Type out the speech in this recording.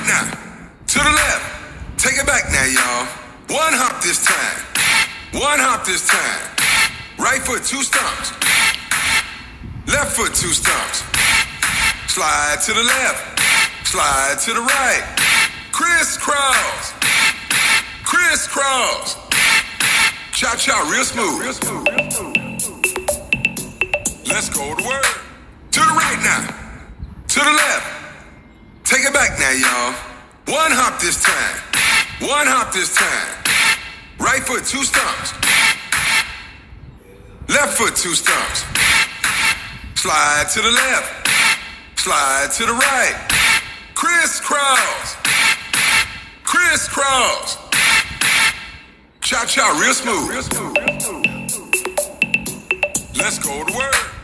right now. To the left. Take it back now, y'all. One hop this time. One hop this time. Right foot, 2 stumps. Left foot, 2 stumps. Slide to the left. Slide to the right. Crisscross. Crisscross. Cha-cha, real smooth. Let's go to work. To the right now. To the left. Take it back now, y'all. One hop this time. One hop this time. Right foot, 2 stumps. Left foot, 2 stumps. Slide to the left. Slide to the right. Crisscross. Crisscross. Cha-cha, real smooth. Let's go to work.